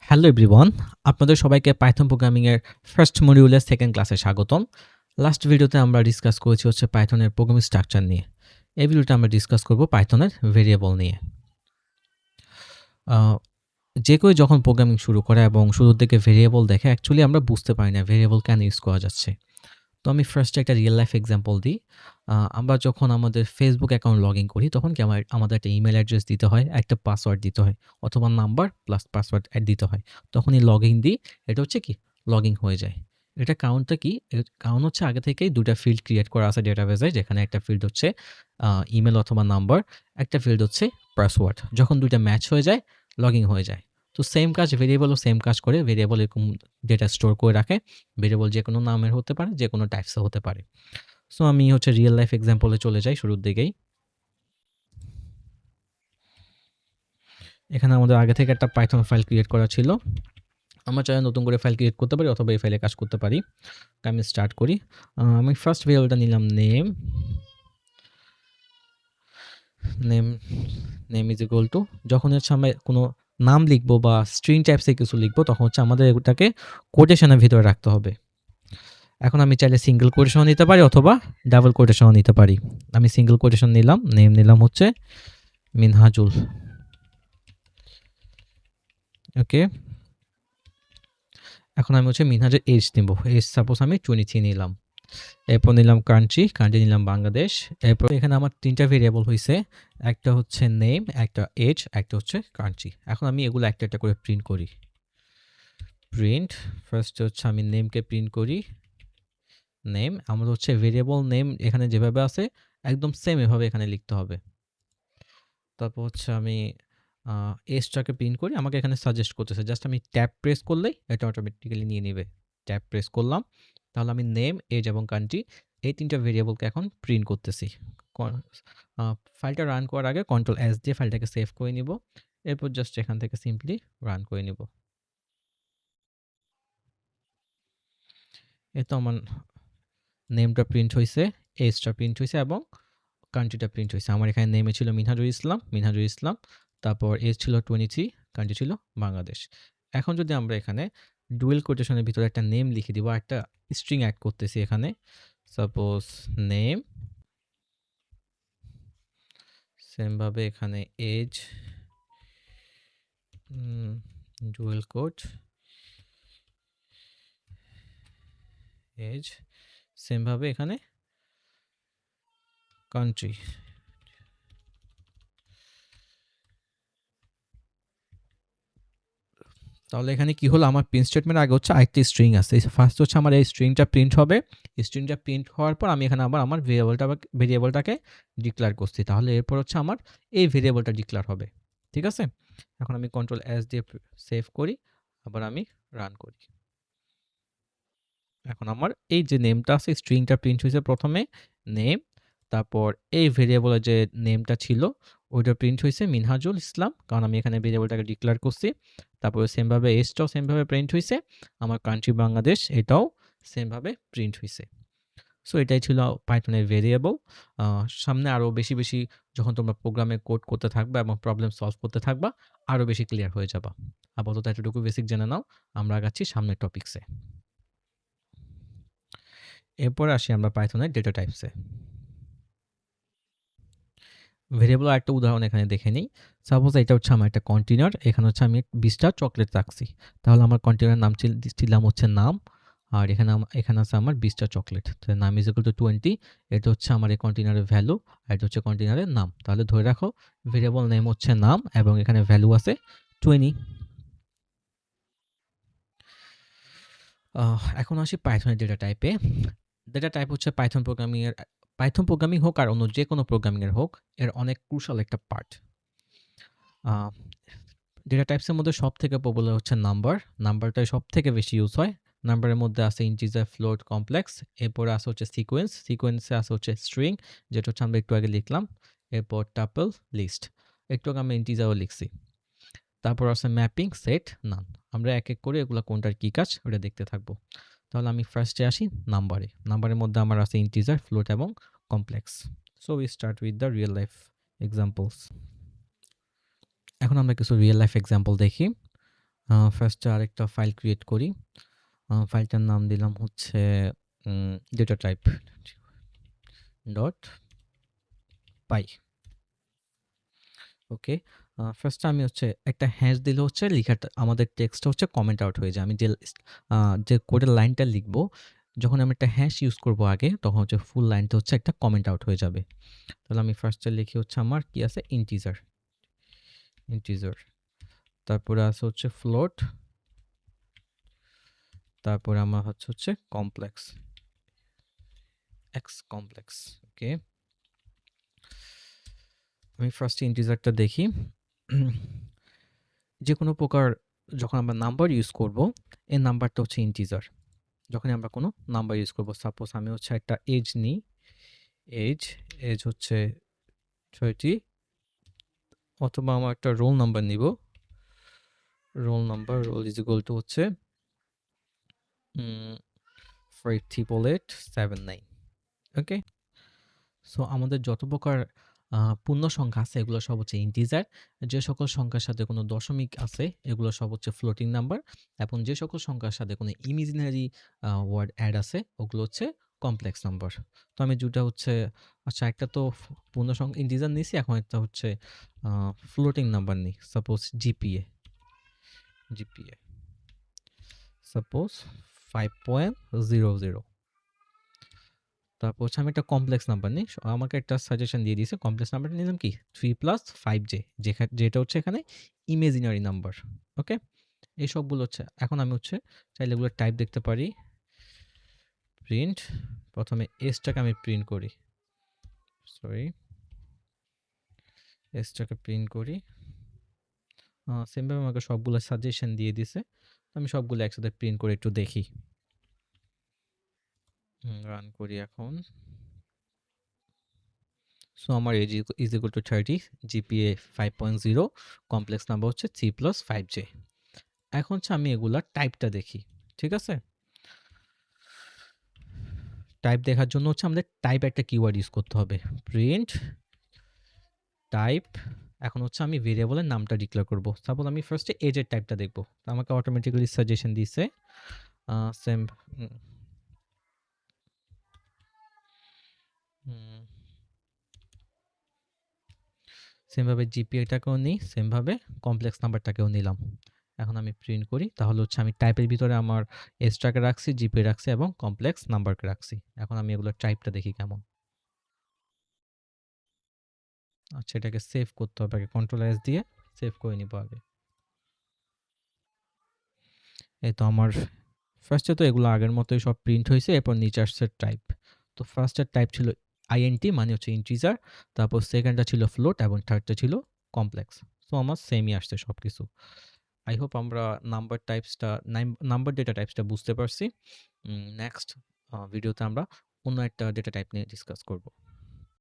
Hello everyone, আপনাদের সবাইকে Python programming এর ফার্স্ট মডিউলের সেকেন্ড ক্লাসে স্বাগতম। লাস্ট ভিডিওতে আমরা ডিসকাস করেছি হচ্ছে পাইথনের প্রোগ্রামিং স্ট্রাকচার নিয়ে। এই ভিডিওতে আমরা ডিসকাস করব পাইথনের ভেরিয়েবল নিয়ে। আহ, যে কেউ যখন প্রোগ্রামিং শুরু করে এবং শুরুর দিকে ভেরিয়েবল দেখে অ্যাকচুয়ালি আমরা বুঝতে পারি না ভেরিয়েবল কেন ইউজ করা যাচ্ছে। তো আমি ফার্স্টে একটা রিয়েল লাইফ এক্সাম্পল দিই। আমরা যখন আমাদের ফেসবুক অ্যাকাউন্ট লগ ইন করি তখন কি আমাদের একটা ইমেল অ্যাড্রেস দিতে হয়, একটা পাসওয়ার্ড দিতে হয়, অথবা নাম্বার প্লাস পাসওয়ার্ড অ্যাড দিতে হয়। তখনই লগ ইন দিই, এটা হচ্ছে কি লগ ইন হয়ে যায়। এটা কারণটা কি? এর কারণ হচ্ছে আগে থেকেই দুটা ফিল্ড ক্রিয়েট করা আছে ডেটাবেসে, যেখানে একটা ফিল্ড হচ্ছে ইমেল অথবা নাম্বার, একটা ফিল্ড হচ্ছে পাসওয়ার্ড। যখন দুইটা ম্যাচ হয়ে যায় লগ ইন হয়ে যায়। তো সেম কাজ ভেরিয়েবলও সেম কাজ করে। ভেরিয়েবল এরকম ডেটা স্টোর করে রাখে। ভেরিয়েবল যে কোনো নামের হতে পারে, যে কোনো টাইপসও হতে পারে। সো আমি হচ্ছে রিয়েল লাইফ এক্সাম্পলে চলে যাই শুরুর দিকেই। এখানে আমাদের আগে থেকে একটা পাইথন ফাইল ক্রিয়েট করা ছিল। আমরা চাইলে নতুন করে ফাইল ক্রিয়েট করতে পারি অথবা এই ফাইলে কাজ করতে পারি। আমি স্টার্ট করি। আমি ফার্স্ট ভেরিয়েবলটা নিলাম name. Name name is equal two, যখন হচ্ছে আমরা কোনো নাম লিখবো বা স্ট্রিং টাইপসে কিছু লিখবো তখন হচ্ছে আমাদের ওটাকে কোটেশনের ভিতরে রাখতে হবে। এখন আমি চাইলে সিঙ্গেল কোটেশনও নিতে পারি অথবা ডাবল কোটেশনও নিতে পারি। আমি সিঙ্গেল কোটেশন নিলাম, নেম নিলাম হচ্ছে মিনহাজুল। ওকে, এখন আমি হচ্ছে মিনহাজের এজ নিব। এজ সাপোজ আমি 23 নিলাম। এরপর নিলাম কান্ট্রি নিলাম বাংলাদেশ। এরপর এখানে আমার তিনটা ভেরিয়েবল হয়েছে, একটা হচ্ছে নেম, একটা এজ, একটা হচ্ছে কান্ট্রি। এখন আমি এগুলো একটা একটা করে প্রিন্ট করি। প্রিন্ট ফার্স্ট হচ্ছে আমি নেমকে প্রিন্ট করি। নেম আমার হচ্ছে ভেরিয়েবল নেম এখানে যেভাবে আছে একদম সেম এভাবে এখানে লিখতে হবে। তারপর হচ্ছে আমি এজটাকে প্রিন্ট করি। আমাকে এখানে সাজেস্ট করতেছে, জাস্ট আমি ট্যাব প্রেস করলেই এটা অটোমেটিক্যালি নিয়ে নেবে। ট্যাব প্রেস করলাম, তাহলে আমি নেম, এজ এবং কান্ট্রি এই তিনটা ভেরিয়েবলকে এখন প্রিন্ট করতেছি। ফাইলটা রান করার আগে কন্ট্রোল এস দিয়ে ফাইলটাকে সেভ করে নিব। এরপর জাস্ট এখান থেকে সিম্পলি রান করে নিব। এই তো আমার নেমটা প্রিন্ট হয়েছে, এজটা প্রিন্ট হয়েছে এবং কান্ট্রিটা প্রিন্ট হয়েছে। আমার এখানে নেমে ছিল মিনহাজুল ইসলাম, তারপর এজ ছিল 23, কান্ট্রি ছিল বাংলাদেশ। এখন যদি আমরা এখানে ডুয়েল কোটেশনের ভিতরে একটা নেম লিখে দিব, একটা স্ট্রিং অ্যাড করতেছি এখানে, সাপোজ নেম, সেমভাবে এখানে এজ, ডুয়েল কোট এজ, সেমভাবে এখানে কান্ট্রি। তাহলে এখানে কি হলো, আমার প্রিন্ট স্টেটমেন্ট আগে হচ্ছে আরেকটি স্ট্রিং আছে। ফার্স্ট হচ্ছে আমার এই স্ট্রিংটা প্রিন্ট হবে। স্ট্রিংটা প্রিন্ট হওয়ার পর আমি এখানে আবার আমার ভেরিয়েবলটাকে ডিক্লেয়ার করছি। তাহলে এরপর হচ্ছে আমার এই ভেরিয়েবলটা ডিক্লেয়ার হবে। ঠিক আছে, এখন আমি কন্ট্রোল এস দিয়ে সেভ করি, আবার আমি রান করি। এখন আমার এই যে নেমটা আছে, স্ট্রিংটা প্রিন্ট হয়েছে প্রথমে নেম, তারপর এই ভেরিয়েবলের যে নেমটা ছিল ওইটা প্রিন্ট হয়েছে মিনহাজুল ইসলাম, কারণ আমি এখানে ভেরিয়েবলটাকে ডিক্লেয়ার করছি। তারপরে সেমভাবে এজটাও সেমভাবে প্রিন্ট হয়েছে, আমার কান্ট্রি বাংলাদেশ এটাও সেমভাবে প্রিন্ট হয়েছে। সো এটাই ছিল পাইথনের ভেরিয়েবল। সামনে আরও বেশি বেশি যখন তোমরা প্রোগ্রামে কোড করতে থাকবা এবং প্রবলেম সলভ করতে থাকবা আরও বেশি ক্লিয়ার হয়ে যাবা। আপাতত এতটুকু বেসিক জেনে নাও, আমরা আগাচ্ছি সামনের টপিক্সে। এরপরে আসি আমরা পাইথনের ডেটা টাইপসে। ভেরিয়েবল একটা উদাহরণ এখানে দেখে নিই। সাপোজ এটা হচ্ছে আমার একটা কন্টেনার, এখানে হচ্ছে আমি 20টা চকলেট রাখছি। তাহলে আমার কন্টেনার নাম দিলাম হচ্ছে নাম, আর এখানে আছে আমার 20টা চকলেট। তাহলে নাম ইজ ইকুয়াল টু 20, এটা হচ্ছে আমার এই কন্টেনারের ভ্যালু, আর এটা হচ্ছে কন্টেনারের নাম। তাহলে ধরে রাখো ভেরিয়েবল নেম হচ্ছে নাম এবং এখানে ভ্যালু আছে 20। এখন আসি পাইথনের ডেটা টাইপে। ডেটা টাইপ হচ্ছে পাইথন প্রোগ্রামিং হোক আর অন্য যে কোনো প্রোগ্রামিংয়ের হোক, এর অনেক ক্রুশাল একটা পার্ট। ডেটা টাইপসের মধ্যে সব থেকে পপুলার হচ্ছে নাম্বারটাই সব থেকে বেশি ইউজ হয়। নাম্বারের মধ্যে আছে ইন্টিজার, ফ্লোট, কমপ্লেক্স। এরপরে আছে হচ্ছে সিকোয়েন্সে আছে হচ্ছে স্ট্রিং, যেটা হচ্ছে আমরা একটু আগে লিখলাম। এরপর টাপল, লিস্ট, একটু আগে আমরা ইন্টিজারও লিখছি। তারপর আছে ম্যাপিং, সেট, নান। আমরা এক এক করে এগুলো কোনটার কী কাজ ওটা দেখতে থাকবো। তাহলে আমি ফার্স্টে আসি নাম্বারের মধ্যে আমার আছে ইন্টিজার, ফ্লোট এবং complex. So we start with the real life examples. এখন আমরা কিছু রিয়েল লাইফ এক্সাম্পল দেখি। ফার্স্টে আরেকটা ফাইল ক্রিয়েট করি। ফাইলটার নাম দিলাম হচ্ছে ডেটা টাইপ ডট পাই। ওকে। ফার্স্টে আমি হচ্ছে একটা হ্যাশ দিলে হচ্ছে লেখাটা আমাদের টেক্সটটা হচ্ছে কমেন্ট আউট হয়ে যায়। আমি যে কোডের লাইনটা লিখবো, যখন আমি একটা হ্যাশ ইউজ করব আগে, তখন হচ্ছে ফুল লাইনটা হচ্ছে একটা কমেন্ট আউট হয়ে যাবে। তাহলে আমি ফার্স্টে লিখি হচ্ছে আমার কি আছে ইন্টিজার। তারপরে আছে হচ্ছে ফ্লোট, তারপরে আমার হচ্ছে কমপ্লেক্স, এক্স কমপ্লেক্স। ওকে, আমি ফার্স্ট ইন্টিজারটা দেখি। যে কোনো প্রকার যখন আমরা নাম্বার ইউজ করব, এই নাম্বারটা হচ্ছে ইন্টিজার। যখন আমরা কোনো নাম্বার ইউজ করব, সাপোজ আমি হচ্ছে একটা এজ নিই, এজ হচ্ছে 30, অথবা আমার একটা রোল নাম্বার নিব, রোল ইজ ইকুয়াল টু হচ্ছে 48879। ওকে, সো আমাদের যত প্রকার পূর্ণ সংখ্যা আছে এগুলো সব হচ্ছে ইন্টিজার। যে সকল সংখ্যার সাথে কোনো দশমিক আছে এগুলো সব হচ্ছে ফ্লোটিং নাম্বার, এবং যে সকল সংখ্যার সাথে কোনো ইমাজিনারি ওয়ার্ড অ্যাড আছে ওগুলো হচ্ছে কমপ্লেক্স নাম্বার। তো আমি যেটা হচ্ছে, আচ্ছা একটা তো পূর্ণ সংখ্যা ইন্টিজার নিয়েছি, এখন একটা হচ্ছে ফ্লোটিং নাম্বার নিই, সাপোজ জিপিএ সাপোজ 5.00। তারপর হচ্ছে আমি একটা কমপ্লেক্স নাম্বার নিই। আমাকে একটা সাজেশন দিয়ে দিয়েছে, কমপ্লেক্স নাম্বারটা নিলাম কি 3 + 5j, যেটা হচ্ছে এখানে ইমাজিনারি নাম্বার। ওকে, এই সবগুলো হচ্ছে, এখন আমি হচ্ছে চাইলে এগুলো টাইপ দেখতে পারি। প্রিন্ট, প্রথমে এসটাকে আমি প্রিন্ট করি, এসটাকে প্রিন্ট করি। সেমভাবে আমাকে সবগুলো সাজেশন দিয়ে দিছে, আমি সবগুলো একসাথে প্রিন্ট করে একটু দেখি। রান করি এখন। সো আমার age is equal to 30, GPA 5.0, complex number হচ্ছে 3 + 5j। এখন হচ্ছে আমি এগুলার টাইপটা দেখি, ঠিক আছে? টাইপ দেখার জন্য হচ্ছে আমাদের টাইপ একটা কিওয়ার্ড ইউজ করতে হবে, প্রিন্ট টাইপ। এখন হচ্ছে আমি ভেরিয়েবলের নামটা ডিক্লেয়ার করব। সাপোজ আমি ফার্স্টে এজের টাইপটা দেখব, তো আমাকে অটোমেটিক্যালি সাজেশন দিছে সেম সেমভাবে জিপিএটাকেও নিই, সেমভাবে কমপ্লেক্স নাম্বারটাকেও নিলাম। এখন আমি প্রিন্ট করি, তাহলে হচ্ছে আমি টাইপের ভিতরে আমার এসটাকে রাখছি, জিপিএ রাখছি এবং কমপ্লেক্স নাম্বারকে রাখছি। এখন আমি এগুলোর টাইপটা দেখি কেমন। আচ্ছা, এটাকে সেভ করতে হবে আগে, কন্ট্রোল এস দিয়ে সেভ করে নিব আগে। এই তো আমার ফার্স্টে তো এগুলো আগের মতোই সব প্রিন্ট হয়েছে, এরপর নিচে আসছে টাইপ। তো ফার্স্টের টাইপ ছিল আইএনটি, মানে হচ্ছে ইন্টিজার, তারপর সেকেন্ডটা ছিল ফ্লোট এবং থার্ডটা ছিল কমপ্লেক্স। সো আমার সেমই আসছে সব কিছু। আই হোপ আমরা নাম্বার ডেটা টাইপসটা বুঝতে পারছি। নেক্সট ভিডিওতে আমরা অন্য একটা ডেটা টাইপ নিয়ে ডিসকাস করব।